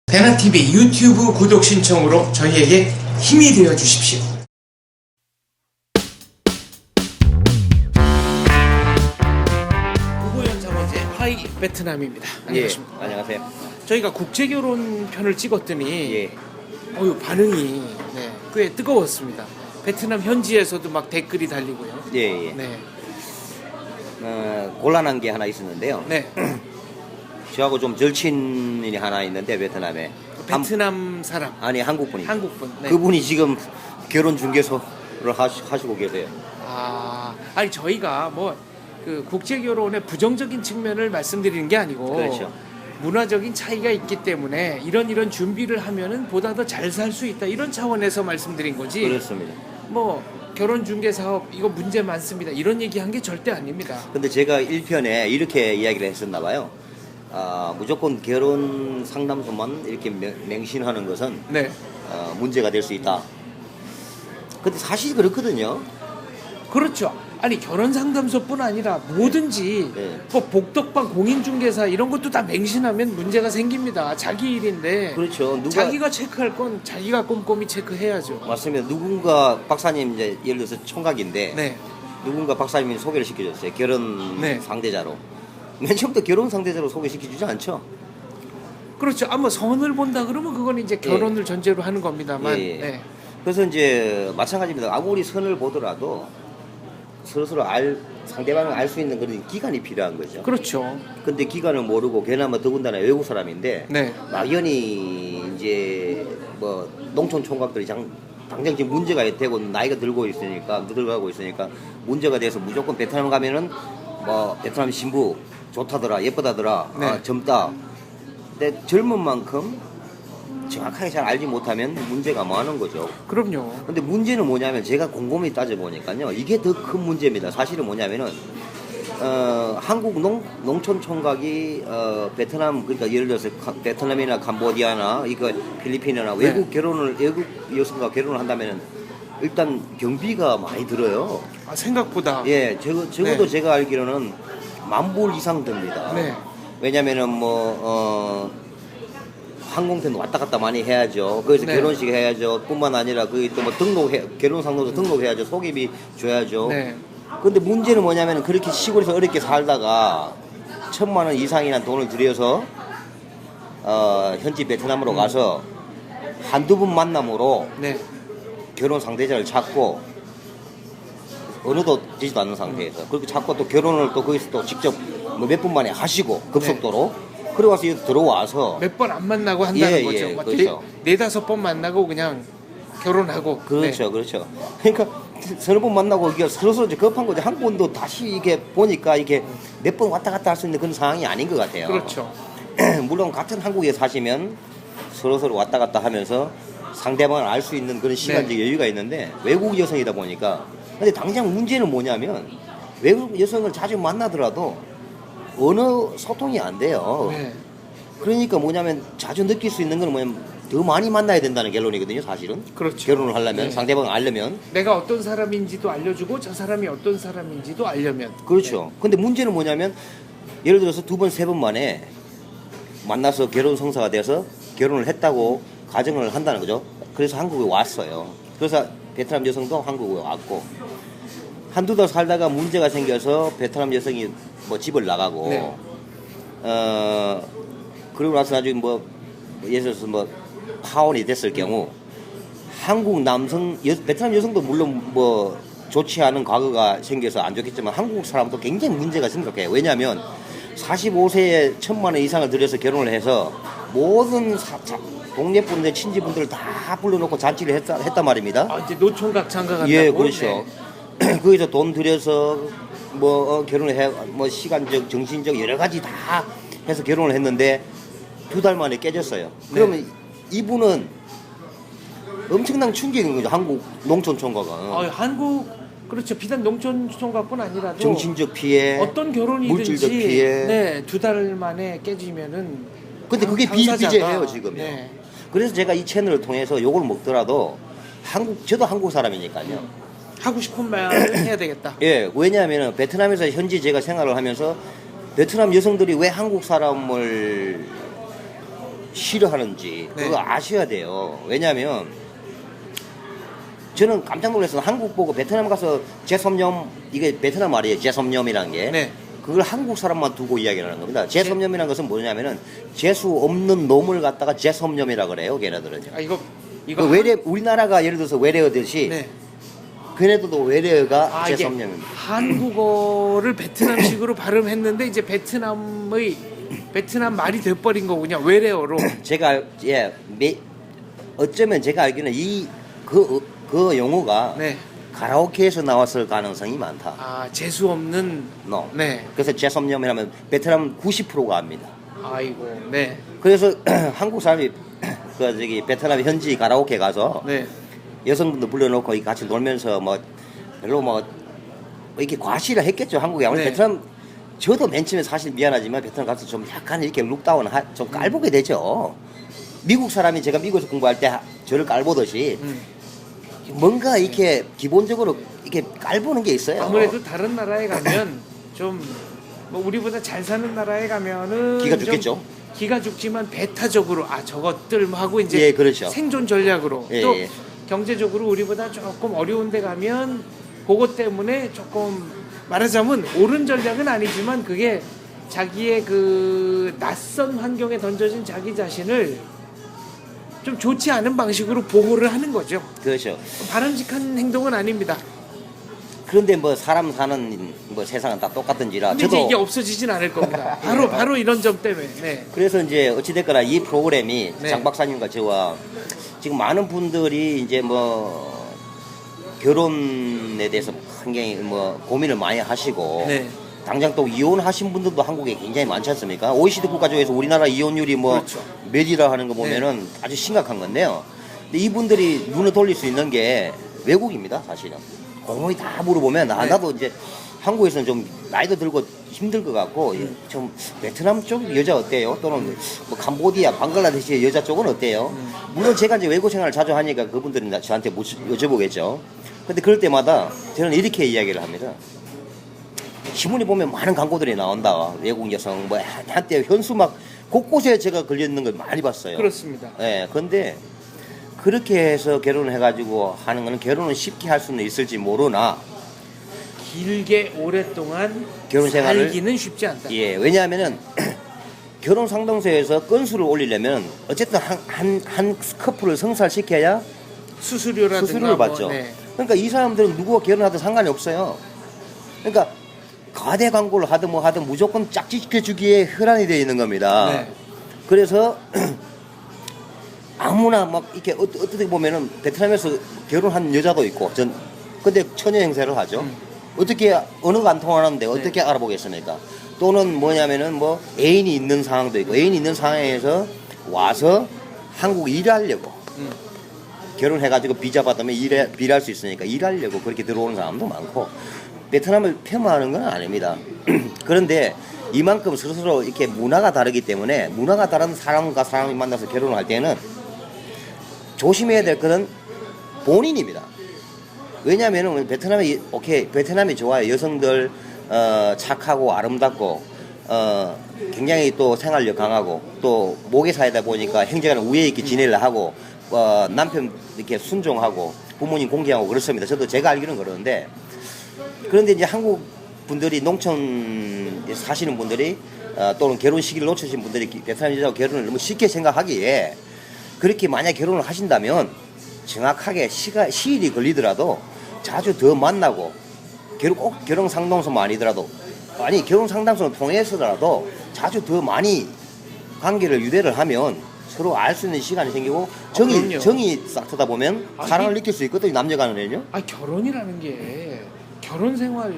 대나TV 유튜브 구독 신청으로 저희에게 힘이 되어 주십시오. 부고연사원제 하이 베트남입니다. 안녕하십니까. 예, 안녕하세요. 저희가 국제결혼 편을 찍었더니 예, 반응이 꽤 뜨거웠습니다. 베트남 현지에서도 막 댓글이 달리고요. 예, 예. 네. 곤란한 게 하나 있었는데요. 네. 저하고 좀 절친이 하나 있는데 베트남에 베트남 사람. 아니 한국분이. 한국분. 네. 그분이 지금 결혼 중개소를 하시고 계세요. 아니 저희가 그 국제결혼의 부정적인 측면을 말씀드리는 게 아니고 그렇죠. 문화적인 차이가 있기 때문에 이런 준비를 하면은 보다 더 잘 살 수 있다 이런 차원에서 말씀드린 거지. 그렇습니다. 결혼 중개 사업 이거 문제 많습니다 이런 얘기한 게 절대 아닙니다. 근데 제가 1편에 이렇게 이야기를 했었나 봐요. 무조건 결혼 상담소만 이렇게 맹신하는 것은 네. 문제가 될 수 있다. 근데 사실 그렇거든요. 그렇죠. 아니 결혼 상담소뿐 아니라 뭐든지 네. 복덕방 공인중개사 이런 것도 다 맹신하면 문제가 생깁니다. 자기 일인데 그렇죠. 자기가 체크할 건 자기가 꼼꼼히 체크해야죠. 맞습니다. 누군가 박사님 이제 예를 들어서 총각인데 네. 누군가 박사님이 소개를 시켜줬어요. 결혼 네. 상대자로. 맨 처음부터 결혼 상대자로 소개시켜주지 않죠. 그렇죠. 선을 본다 그러면 그건 이제 결혼을 전제로 하는 겁니다만. 예. 네. 그래서 이제 마찬가지입니다. 아무리 선을 보더라도 서로 상대방을 알 수 있는 그런 기간이 필요한 거죠. 그렇죠. 근데 기간을 모르고 걔나마 더군다나 외국 사람인데 네. 막연히 이제 농촌 총각들이 당장 지금 문제가 되고 나이가 들고 있으니까 늙어가고 있으니까 문제가 돼서 무조건 베트남 가면은 베트남 신부 좋다더라 예쁘다더라 네. 젊다. 근데 젊은 만큼 정확하게 잘 알지 못하면 문제가 많은 거죠. 그럼요. 근데 문제는 뭐냐면 제가 곰곰이 따져보니까요. 이게 더 큰 문제입니다. 사실은 뭐냐면은 한국 농촌 총각이 베트남 그러니까 예를 들어서 베트남이나 캄보디아나 이거 필리핀이나 외국 여성과 결혼을 한다면은 일단 경비가 많이 들어요. 생각보다. 예, 적어도 네. 제가 알기로는 10,000불 이상 듭니다. 네. 왜냐면은 항공편 왔다 갔다 많이 해야죠. 거기서 네. 결혼식 해야죠. 뿐만 아니라 거기 또 결혼 상담소 등록해야죠. 소개비 줘야죠. 네. 근데 문제는 뭐냐면 그렇게 시골에서 어렵게 살다가 1,000만 원 이상이나 돈을 들여서 현지 베트남으로 가서 한두 번 만남으로 네. 결혼 상대자를 찾고 어느도 되지도 않는 상태에서 그렇게 찾고 또 결혼을 또 거기서 또 직접 몇 분 만에 하시고 급속도로 그러고 와서 여기 들어와서 몇 번 안 만나고 한다는 예, 거죠. 예, 막 그렇죠. 네다섯 번 만나고 그냥 결혼하고. 그렇죠, 그렇죠. 그러니까 서너 번 만나고 이게 서로 이제 급한 거죠. 한 번도 다시 이게 보니까 이게 몇 번 왔다 갔다 할 수 있는 그런 상황이 아닌 것 같아요. 그렇죠. 물론 같은 한국에 사시면 서로 왔다 갔다 하면서 상대방을 알 수 있는 그런 시간적 여유가 있는데 외국 여성이다 보니까 근데 당장 문제는 뭐냐면 외국 여성을 자주 만나더라도 언어 소통이 안 돼요. 네. 그러니까 뭐냐면 자주 느낄 수 있는 건 뭐냐면 더 많이 만나야 된다는 결론이거든요, 사실은. 그렇죠. 결혼을 하려면 네. 상대방을 알려면. 내가 어떤 사람인지도 알려주고 저 사람이 어떤 사람인지도 알려면. 그렇죠. 근데 문제는 뭐냐면 예를 들어서 두 번, 세 번 만에 만나서 결혼 성사가 돼서 결혼을 했다고 가정을 한다는 거죠. 그래서 한국에 왔어요. 그래서 베트남 여성도 한국에 왔고 한두 달 살다가 문제가 생겨서 베트남 여성이 집을 나가고 네. 그러고 나서 나중에 예를 들어서 파혼이 됐을 경우 한국 남성 베트남 여성도 물론 좋지 않은 과거가 생겨서 안 좋겠지만 한국 사람도 굉장히 문제가 심각해요. 왜냐하면 45세에 1,000만 원 이상을 들여서 결혼을 해서 모든 동네 분들 친지분들을 다 불러놓고 잔치를 했단 말입니다. 이제 노총각 장가간다고. 예, 그렇죠. 거기서 돈 들여서 결혼을 해 시간적, 정신적 여러 가지 다 해서 결혼을 했는데 2달 만에 깨졌어요. 그러면 이분은 엄청난 충격인 거죠. 한국 농촌 총각은. 한국 그렇죠. 비단 농촌 총각뿐 아니라도 정신적 피해, 어떤 결혼이든지 물질적 피해. 2달 만에 깨지면은. 근데 그게 비일비재해요 지금요. 네. 그래서 제가 이 채널을 통해서 욕을 먹더라도 저도 한국 사람이니까요. 하고 싶은 말을 해야 되겠다. 예, 왜냐하면 베트남에서 현지 제가 생활을 하면서 베트남 여성들이 왜 한국 사람을 싫어하는지 네. 그거 아셔야 돼요. 왜냐하면 저는 깜짝 놀랐어요. 한국 보고 베트남 가서 제섬염, 이게 베트남 말이에요. 제섬염이라는 게. 네. 그걸 한국 사람만 두고 이야기를 하는 겁니다. 제섬염이라는 것은 뭐냐면은 재수 없는 놈을 갖다가 제섬염이라 그래요. 걔네들은요. 아 이거 그 외래, 우리나라가 예를 들어서 외래어듯이 네. 걔네들도 외래어가 아, 이게 제섬염입니다. 한국어를 베트남식으로 발음했는데 이제 베트남 말이 돼버린 거군요. 외래어로. 제가 어쩌면 제가 알기로는 그 용어가 네. 가라오케에서 나왔을 가능성이 많다. 아 재수 없는. No. 네. 그래서 제섬염이라면 베트남 90%가 압니다. 아이고. 네. 그래서 한국 사람이 베트남 현지 가라오케 가서 네. 여성분들 불러놓고 같이 놀면서 뭐 별로 뭐 이렇게 과시를 했겠죠. 한국에. 아무래도 네. 베트남, 저도 맨 처음에 사실 미안하지만 베트남 가서 좀 약간 이렇게 룩다운 좀 깔보게 되죠. 미국 사람이 제가 미국에서 공부할 때 저를 깔보듯이 뭔가 이렇게 기본적으로 이렇게 깔보는 게 있어요. 아무래도 다른 나라에 가면 좀 뭐 우리보다 잘 사는 나라에 가면은 기가 좀 죽겠죠. 기가 죽지만 배타적으로 저것들 하고 이제 예, 그렇죠. 생존 전략으로 예, 또 예. 경제적으로 우리보다 조금 어려운 데 가면 그것 때문에 조금 말하자면 옳은 전략은 아니지만 그게 자기의 그 낯선 환경에 던져진 자기 자신을 좀 좋지 않은 방식으로 보호를 하는 거죠. 그렇죠. 바람직한 행동은 아닙니다. 그런데 뭐 사람 사는 뭐 세상은 다 똑같은지라 근데 이제 저도 이게 없어지진 않을 겁니다. 바로 이런 점 때문에. 네. 그래서 이제 어찌됐거나 이 프로그램이 네. 장 박사님과 저와 지금 많은 분들이 이제 뭐 결혼에 대해서 굉장히 뭐 고민을 많이 하시고 네. 당장 또 이혼하신 분들도 한국에 굉장히 많지 않습니까? OECD 국가 중에서 우리나라 이혼율이 뭐 그렇죠. 몇이라 하는 거 보면은 아주 심각한 건데요. 근데 이분들이 눈을 돌릴 수 있는 게 외국입니다, 사실은. 거의 다 물어보면 네. 나도 이제 한국에서는 좀 나이도 들고 힘들 것 같고 좀 베트남 쪽 여자 어때요? 또는 뭐 캄보디아, 방글라데시 여자 쪽은 어때요? 물론 제가 이제 외국 생활을 자주 하니까 그분들이 저한테 여쭤보겠죠. 근데 그럴 때마다 저는 이렇게 이야기를 합니다. 신문에 보면 많은 광고들이 나온다. 외국 여성 뭐 한때 현수 막 곳곳에 제가 걸려 있는 걸 많이 봤어요. 그렇습니다. 예. 근데 그렇게 해서 결혼을 해가지고 하는 거는 결혼을 쉽게 할 수는 있을지 모르나 길게 오랫동안 결혼 생활을 살기는 쉽지 않다. 예. 왜냐하면은 결혼 상담소에서 건수를 올리려면 어쨌든 한 커플을 성사시켜야 수수료라든가 수수료를 받죠. 네. 그러니까 이 사람들은 누구와 결혼하든 상관이 없어요. 그러니까 과대 광고를 하든 뭐 하든 무조건 짝짓겨주기에 혈안이 되어 있는 겁니다. 네. 그래서 아무나 막 이렇게 어떻게 보면은 베트남에서 결혼한 여자도 있고 근데 처녀 행세를 하죠. 어떻게 언어가 안 통하는데 어떻게 알아보겠습니까? 또는 뭐냐면은 뭐 애인이 있는 상황도 있고 애인이 있는 상황에서 와서 한국에 일하려고 결혼해가지고 비자 받으면 일할 수 있으니까 일하려고 그렇게 들어오는 사람도 많고 베트남을 폄하하는 건 아닙니다. 그런데 이만큼 스스로 이렇게 문화가 다르기 때문에 문화가 다른 사람과 사람이 만나서 결혼을 할 때는 조심해야 될 것은 본인입니다. 왜냐하면 베트남이 좋아요. 여성들 착하고 아름답고 굉장히 또 생활력 강하고 또 모계사이다 보니까 행정하는 위에 있게 지내려 하고 남편 이렇게 순종하고 부모님 공경하고 그렇습니다. 저도 제가 알기로는 그러는데 그런데 이제 한국 분들이 농촌 사시는 분들이 또는 결혼 시기를 놓치신 분들이 베트남 여자하고 결혼을 너무 쉽게 생각하기에 그렇게 만약 결혼을 하신다면 정확하게 시일이 걸리더라도 자주 더 만나고 꼭 결혼 상담소만 아니더라도 결혼 상담소를 통해서라도 자주 더 많이 관계를 유대를 하면 서로 알 수 있는 시간이 생기고 정이 싹 트다 보면 사랑을 느낄 수 있거든요. 남녀 간에는요. 결혼이라는 게 결혼 생활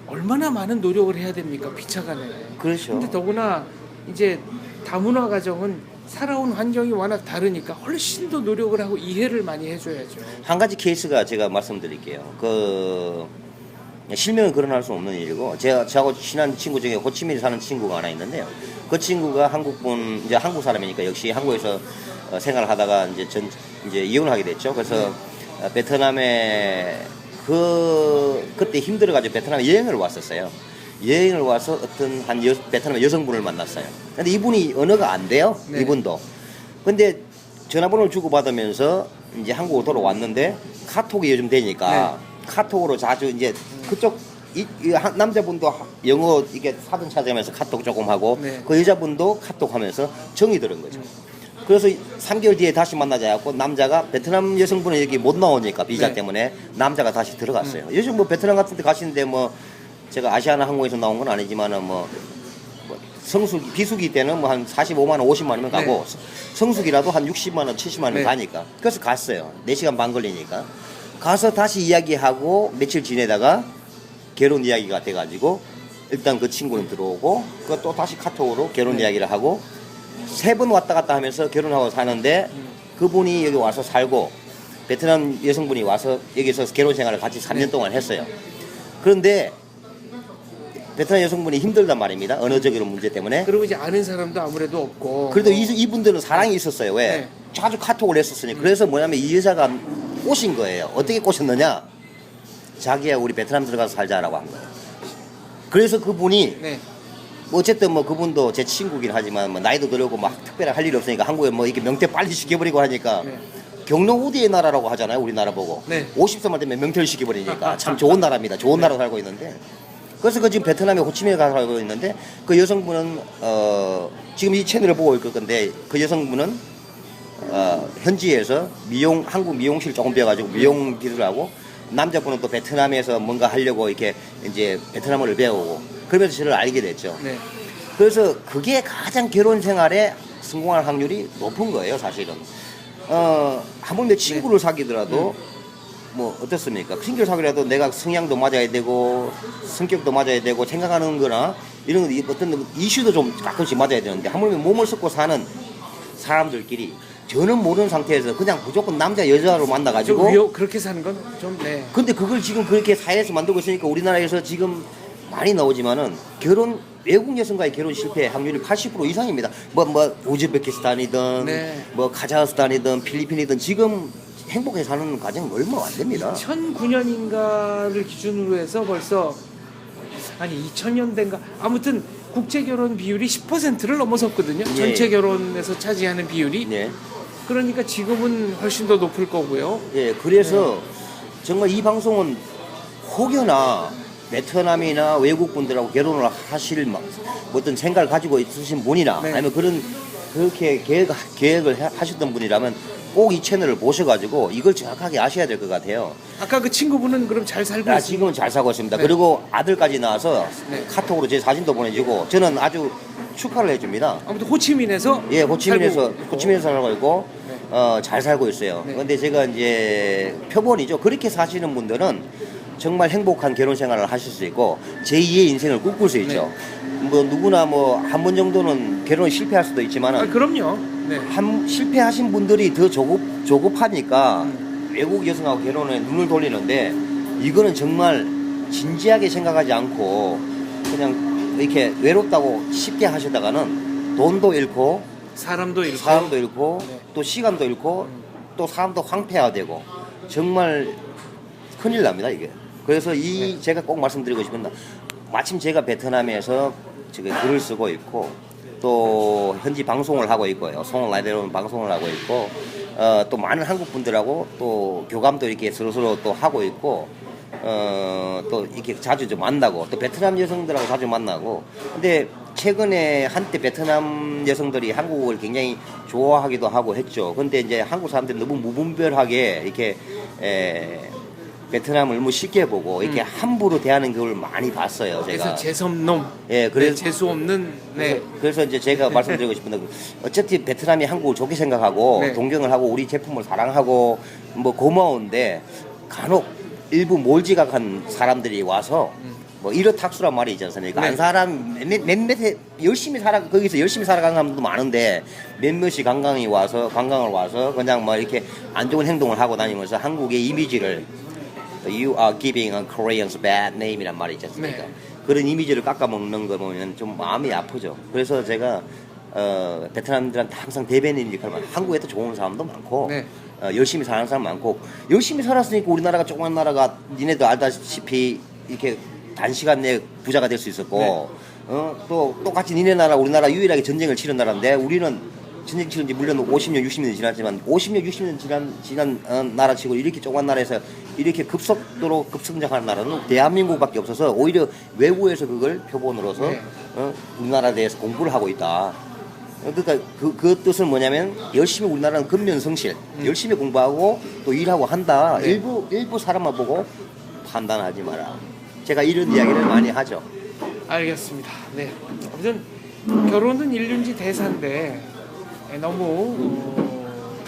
얼마나 많은 노력을 해야 됩니까? 피차간에. 그렇죠. 근데 더구나 이제 다문화 가정은 살아온 환경이 워낙 다르니까 훨씬 더 노력을 하고 이해를 많이 해줘야죠. 한 가지 케이스가 제가 말씀드릴게요. 실명은 거론할 수 없는 일이고 저하고 친한 친구 중에 호치민에 사는 친구가 하나 있는데요. 그 친구가 이제 한국 사람이니까 역시 한국에서 생활하다가 이제 이혼을 하게 됐죠. 그래서 베트남에 그때 힘들어가지고 베트남에 여행을 왔었어요. 여행을 와서 어떤 베트남 여성분을 만났어요. 근데 이분이 언어가 안 돼요. 네. 이분도. 근데 전화번호를 주고받으면서 이제 한국으로 돌아왔는데 카톡이 요즘 되니까 카톡으로 자주 이제 그쪽 남자분도 영어 이게 사전 찾으면서 카톡 조금 하고 네. 그 여자분도 카톡 하면서 정이 들은 거죠. 그래서 3개월 뒤에 다시 만나자 해갖고 남자가 베트남 여성분은 여기 못 나오니까 비자 네. 때문에 남자가 다시 들어갔어요. 요즘 뭐 베트남 같은 데 가시는데 뭐 제가 아시아나 항공에서 나온 건 아니지만은 뭐 성수기 비수기 때는 뭐 한 45만 원, 50만 원이면 가고 성수기라도 한 60만 원, 70만 원 네. 가니까 그래서 갔어요. 4시간 반 걸리니까 가서 다시 이야기하고 며칠 지내다가 결혼 이야기가 돼가지고 일단 그 친구는 들어오고 또 다시 카톡으로 결혼 이야기를 하고 3번 왔다 갔다 하면서 결혼하고 사는데 그분이 여기 와서 살고 베트남 여성분이 와서 여기서 결혼 생활을 같이 3년 동안 했어요. 그런데 베트남 여성분이 힘들단 말입니다. 언어적인 문제 때문에. 그리고 이제 아는 사람도 아무래도 없고. 그래도 이분들은 사랑이 있었어요. 왜? 네. 자주 카톡을 했었으니. 그래서 뭐냐면 이 여자가 꼬신 거예요. 어떻게 꼬셨느냐? 자기야 우리 베트남 들어가서 살자라고 한 거예요. 그래서 그분이 네. 뭐 어쨌든 뭐 그분도 제 친구긴 하지만 뭐 나이도 들고 막 특별히 할 일이 없으니까 한국에 뭐 이렇게 명태 빨리 시켜버리고 하니까 네. 경로우디의 나라라고 하잖아요. 우리나라 보고. 네. 50세만 되면 명태를 시켜버리니까 참 좋은 나라입니다. 좋은 나라 살고 있는데 그래서 그 지금 베트남에 호치민에 가서 살고 있는데 그 여성분은 지금 이 채널을 보고 있을 건데 그 여성분은 현지에서 한국 미용실 조금 배워가지고 미용 기술을 하고 남자분은 또 베트남에서 뭔가 하려고 이렇게 이제 베트남어를 배우고 그러면서 저를 알게 됐죠. 네. 그래서 그게 가장 결혼 생활에 성공할 확률이 높은 거예요, 사실은. 하물며 친구를 사귀더라도 뭐 어떻습니까? 친구를 사귀더라도 내가 성향도 맞아야 되고 성격도 맞아야 되고 생각하는 거나 이런 어떤 이슈도 좀 가끔씩 맞아야 되는데 하물며 몸을 섞고 사는 사람들끼리 저는 모르는 상태에서 그냥 무조건 남자 여자로 만나가지고 그렇게 사는 건 좀 네. 근데 그걸 지금 그렇게 사회에서 만들고 있으니까 우리나라에서 지금 많이 나오지만은 외국 여성과의 결혼 실패 확률이 80% 이상입니다. 뭐 우즈베키스탄이든 네. 뭐 카자흐스탄이든 필리핀이든 지금 행복하게 사는 가정은 얼마 안 됩니다. 2009년인가를 기준으로 해서 벌써 아니 2000년대인가 아무튼 국제 결혼 비율이 10%를 넘어섰거든요. 예. 전체 결혼에서 차지하는 비율이. 네. 그러니까 지금은 훨씬 더 높을 거고요. 예, 그래서 정말 이 방송은 혹여나 베트남이나 외국 분들하고 결혼을 하실 어떤 생각을 가지고 있으신 분이나 네. 아니면 그렇게 계획을 하셨던 분이라면 꼭 이 채널을 보셔가지고 이걸 정확하게 아셔야 될 것 같아요. 아까 그 친구분은 그럼 잘 살고 있어요? 지금은 잘 사고 있습니다. 네. 그리고 아들까지 낳아서 네. 카톡으로 제 사진도 보내주고 저는 아주 축하를 해줍니다. 아무튼 호치민에서 예, 호치민에서 살고 있고. 살고 있고 네. 잘 살고 있어요. 네. 그런데 제가 이제 표본이죠. 그렇게 사시는 분들은 정말 행복한 결혼 생활을 하실 수 있고 제2의 인생을 꿈꿀 수 있죠. 뭐 누구나 뭐 한 번 정도는 결혼에 실패할 수도 있지만은 그럼요. 네. 실패하신 분들이 더 조급하니까 외국 여성하고 결혼에 눈을 돌리는데 이거는 정말 진지하게 생각하지 않고 그냥 이렇게 외롭다고 쉽게 하시다가는 돈도 잃고 사람도 잃고 네. 또 시간도 잃고 또 사람도 황폐화되고 정말 큰일 납니다 이게. 그래서 제가 꼭 말씀드리고 싶은 건 마침 제가 베트남에서 지금 글을 쓰고 있고 또 현지 방송을 하고 있고요. 송라이더로 방송을 하고 있고 또 많은 한국 분들하고 또 교감도 이렇게 서로 또 하고 있고 또 이렇게 자주 좀 만나고 또 베트남 여성들하고 자주 만나고 근데 최근에 한때 베트남 여성들이 한국을 굉장히 좋아하기도 하고 했죠. 근데 이제 한국 사람들이 너무 무분별하게 이렇게 베트남을 너무 쉽게 보고 이렇게 함부로 대하는 걸 많이 봤어요. 제가. 그래서 재수없놈. 예, 그래서 재수 없는. 네. 그래서 이제 제가 말씀드리고 싶은 건 어차피 베트남이 한국을 좋게 생각하고 네. 동경을 하고 우리 제품을 사랑하고 뭐 고마운데 간혹 일부 몰지각한 사람들이 와서 뭐 이렇탁수란 말이 있지 않습니까? 네. 한 사람 몇몇에 거기서 열심히 살아가는 사람도 많은데 몇몇이 관광을 와서 그냥 뭐 이렇게 안 좋은 행동을 하고 다니면서 한국의 이미지를 You are giving a Koreans bad name이란 말이 있지 않습니까? 네. 그런 이미지를 깎아먹는 거 보면 좀 마음이 아프죠. 그래서 제가 베트남들한테 항상 대변인 역할을 많이 한국에도 좋은 사람도 많고 네. 열심히 사는 사람 많고 열심히 살았으니까 우리나라가 조그만 나라가 니네도 알다시피 이렇게 단시간 내에 부자가 될 수 있었고 네. 또 똑같이 니네 나라 우리나라 유일하게 전쟁을 치른 나라인데 우리는 전쟁 치른 지 물론 50년 60년이 지났지만 50년 60년 지난 나라치고 이렇게 조그만 나라에서 이렇게 급속도로 급성장하는 나라는 대한민국밖에 없어서 오히려 외부에서 그걸 표본으로서 네. 우리나라에 대해서 공부를 하고 있다. 그러니까 그 뜻은 뭐냐면 열심히 우리나라는 근면성실 열심히 공부하고 또 일하고 한다. 네. 일부 사람만 보고 판단하지 마라. 제가 이런 이야기를 많이 하죠. 알겠습니다. 네. 아무튼 결혼은 일륜지 대사인데 너무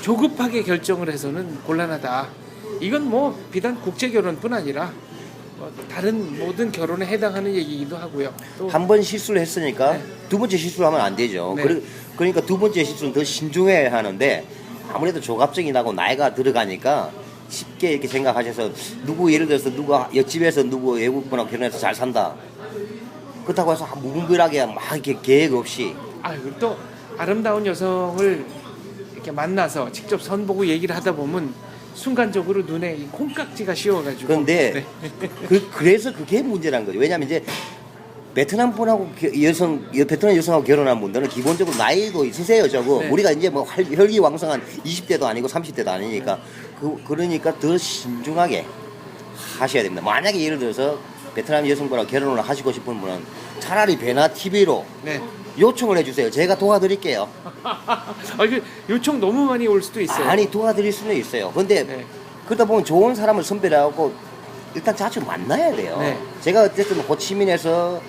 조급하게 결정을 해서는 곤란하다. 이건 뭐 비단 국제 결혼뿐 아니라 뭐 다른 모든 결혼에 해당하는 얘기이기도 하고요. 또 한 번 실수를 했으니까 네. 두 번째 실수를 하면 안 되죠. 네. 그러니까 두 번째 실수는 더 신중해야 하는데 아무래도 조갑증이 나고 나이가 들어가니까 쉽게 이렇게 생각하셔서 누구 예를 들어서 누가 옆집에서 누구 외국분하고 결혼해서 잘 산다. 그렇다고 해서 무분별하게 막 이렇게 계획 없이 그리고 또 아름다운 여성을 이렇게 만나서 직접 선보고 얘기를 하다 보면 순간적으로 눈에 이 콩깍지가 씌워가지고. 그런데 네. 그래서 그게 문제라는 거죠. 왜냐하면 이제 베트남 분하고 베트남 여성하고 결혼한 분들은 기본적으로 나이도 있으세요, 저거. 네. 우리가 이제 뭐 혈기왕성한 20대도 아니고 30대도 아니니까 그러니까 더 신중하게 하셔야 됩니다. 만약에 예를 들어서 베트남 여성분하고 결혼을 하시고 싶은 분은 차라리 배나 TV로 네. 요청을 해주세요. 제가 도와드릴게요. 이게 요청 너무 많이 올 수도 있어요. 아니 도와드릴 수는 있어요. 근데 네. 그러다 보면 좋은 사람을 선별하고 일단 자주 만나야 돼요. 네. 제가 어쨌든 호치민에서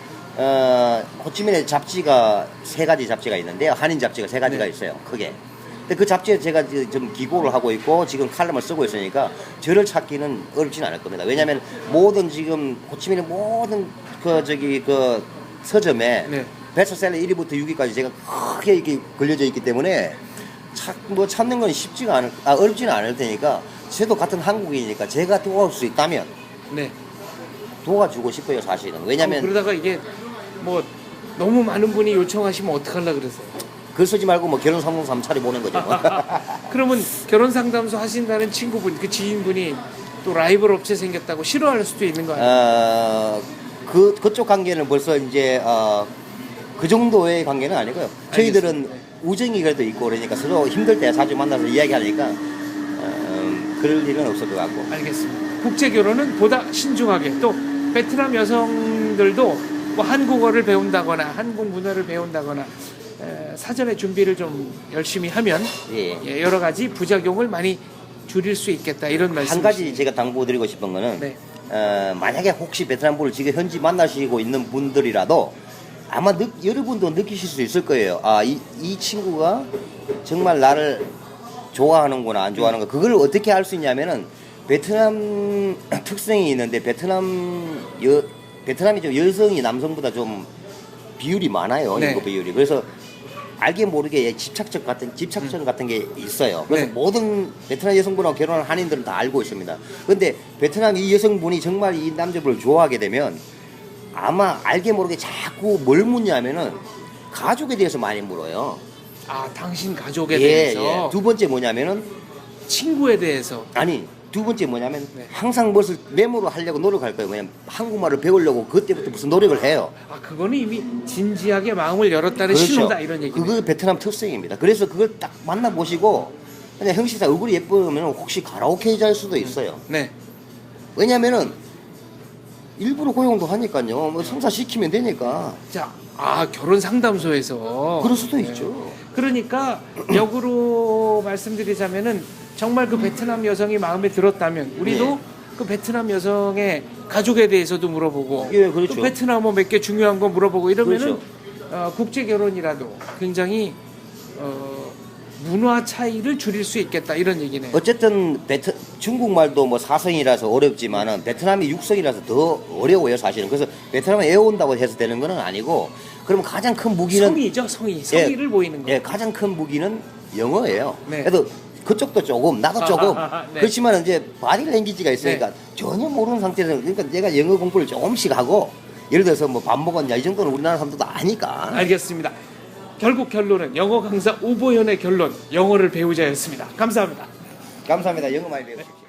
호치민에 잡지가 3가지 잡지가 있는데요. 한인 잡지가 3가지가 네. 있어요. 크게. 근데 그 잡지에 제가 좀 기고를 하고 있고 지금 칼럼을 쓰고 있으니까 저를 찾기는 어렵진 않을 겁니다. 왜냐하면 모든 지금 호치민의 모든 그 서점에 네. 베스트셀러 1위부터 6위까지 제가 크게 이렇게 걸려져 있기 때문에 찾는 건 어렵지는 않을 테니까 저도 같은 한국인이니까 제가 도와줄 수 있다면 네. 도와주고 싶어요, 사실은. 왜냐면 그러다가 이게 뭐 너무 많은 분이 요청하시면 어떡하려고 그러세요? 글 쓰지 말고 뭐 결혼 상담소 3차례 보낸 거죠. 그러면 결혼 상담소 하신다는 친구분, 그 지인분이 또 라이벌 업체 생겼다고 싫어할 수도 있는 거 아니에요? 그쪽 관계는 벌써 이제 그 정도의 관계는 아니고요. 저희들은 알겠습니다. 우정이 그래도 있고 그러니까 서로 힘들 때 자주 만나서 이야기하니까 그럴 일은 없을 것 같고. 알겠습니다. 국제 결혼은 보다 신중하게, 또 베트남 여성들도 뭐 한국어를 배운다거나 한국 문화를 배운다거나 사전에 준비를 좀 열심히 하면 예. 여러 가지 부작용을 많이 줄일 수 있겠다, 이런 말씀. 한 가지 제가 당부드리고 싶은 거는 네. 만약에 혹시 베트남 분을 지금 현지 만나시고 있는 분들이라도 아마 여러분도 느끼실 수 있을 거예요. 이 친구가 정말 나를 좋아하는구나 안 좋아하는구나. 그걸 어떻게 알 수 있냐면은 베트남 특성이 있는데 베트남이 좀 여성이 남성보다 좀 비율이 많아요. 네. 인구 비율이. 그래서 알게 모르게 집착점 같은 게 있어요. 그래서 네. 모든 베트남 여성분하고 결혼한 한인들은 다 알고 있습니다. 근데 베트남 이 여성분이 정말 이 남자분을 좋아하게 되면 아마 알게 모르게 자꾸 뭘 묻냐면은 가족에 대해서 많이 물어요. 당신 가족에 대해서. 두 번째 뭐냐면은 친구에 대해서. 두 번째 뭐냐면 네. 항상 무엇을 메모로 하려고 노력할 거예요. 왜냐면 한국말을 배우려고 그때부터 무슨 노력을 해요. 그거는 이미 진지하게 마음을 열었다는 그렇죠. 신호다, 이런 얘기네요. 그거 베트남 특성입니다. 그래서 그걸 딱 만나보시고 그냥 형식상 얼굴이 예쁘면 혹시 가라오케자일 수도 있어요. 네. 왜냐면은 일부러 고용도 하니까요. 뭐 성사시키면 되니까. 자, 결혼 상담소에서. 그럴 수도 네. 있죠. 그러니까 역으로 말씀드리자면은 정말 그 베트남 여성이 마음에 들었다면 우리도 네. 그 베트남 여성의 가족에 대해서도 물어보고, 예, 그렇죠. 또 베트남어 몇 개 중요한 거 물어보고 이러면은 그렇죠. 국제 결혼이라도 굉장히 문화 차이를 줄일 수 있겠다, 이런 얘기네요. 어쨌든 중국말도 뭐 4성이라서 어렵지만은 베트남이 6성이라서 더 어려워요, 사실은. 그래서 베트남에 애온다고 해서 되는 건 아니고, 그러면 가장 큰 무기는 성의죠, 성의를 보이는 거. 예, 가장 큰 무기는 영어예요. 네. 그래도 그쪽도 조금, 나도 조금. 네. 그렇지만 이제 바디 랭귀지가 있으니까 전혀 모르는 상태에서, 그러니까 내가 영어 공부를 조금씩 하고, 예를 들어서 뭐 밥 먹었냐 이 정도는 우리나라 사람들도 아니까. 알겠습니다. 결국 결론은 영어 강사 오보현의 결론, 영어를 배우자였습니다. 감사합니다. 감사합니다. 영어 많이 배우십시오.